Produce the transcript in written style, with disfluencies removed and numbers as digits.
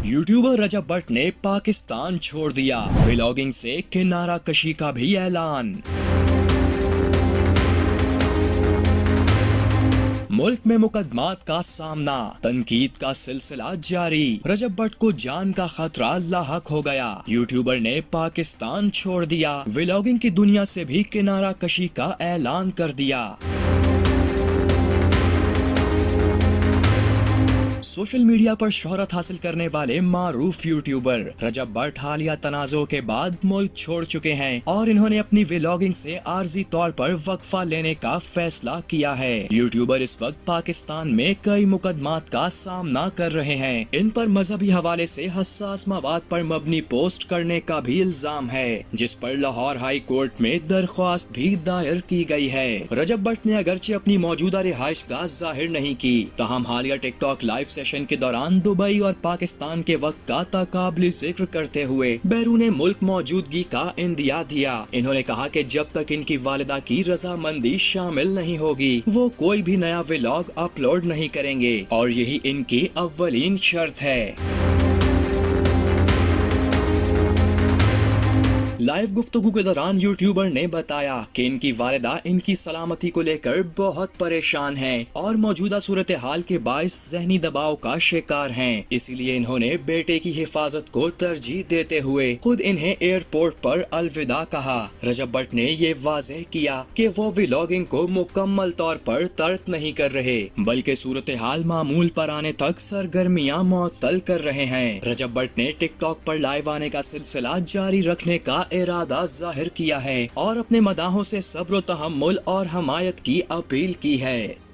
YouTuber रजब भट्ट ने पाकिस्तान छोड़ दिया, व्लॉगिंग से किनारा कशी का भी ऐलान। मुल्क में मुकदमात का सामना, तनकीद का सिलसिला जारी। रजब भट्ट को जान का खतरा लाहक हो गया। यूट्यूबर ने पाकिस्तान छोड़ दिया, व्लॉगिंग की दुनिया से भी किनारा कशी का ऐलान कर दिया। सोशल मीडिया पर शोहरत हासिल करने वाले मारूफ यूट्यूबर रजब भट्ट हालिया तनाज़ों के बाद मुल्क छोड़ चुके हैं और इन्होंने अपनी व्लॉगिंग से आर्जी तौर पर वक्फा लेने का फैसला किया है। यूट्यूबर इस वक्त पाकिस्तान में कई मुकदमात का सामना कर रहे हैं। इन पर मजहबी हवाले से हसास मवाद पर मबनी पोस्ट करने का भी इल्जाम है, जिस पर लाहौर हाई कोर्ट में दरख्वास्त भी दायर की गई है। रजब भट्ट ने अगरचे अपनी मौजूदा रिहाइश गाह जाहिर नहीं की, ताहम हालिया टिकटॉक लाइव सेशन के दौरान दुबई और पाकिस्तान के वक्त का तकाबली जिक्र करते हुए बैरूने मुल्क मौजूदगी का इंदिया दिया। इन्होंने कहा कि जब तक इनकी वालिदा की रजामंदी शामिल नहीं होगी वो कोई भी नया व्लॉग अपलोड नहीं करेंगे और यही इनकी अव्वलीन शर्त है। लाइव गुफ्तगू के दौरान यूट्यूबर ने बताया कि इनकी वालिदा इनकी सलामती को लेकर बहुत परेशान हैं और मौजूदा सूरत हाल के बाइस ज़हनी दबाव का शिकार हैं। इसीलिए इन्होंने बेटे की हिफाजत को तरजीह देते हुए खुद इन्हें एयरपोर्ट पर अलविदा कहा। रजब भट्ट ने ये वाज़ेह किया कि वो व्लॉगिंग को मुकम्मल तौर पर तर्क नहीं कर रहे, बल्कि सूरत हाल मामूल पर आने तक सरगर्मियां मुअत्तल कर रहे हैं। रजब भट्ट ने टिकटॉक पर लाइव आने का सिलसिला जारी रखने का इरादा जाहिर किया है और अपने मदाहों से सब्र तहम्मुल और हमायत की अपील की है।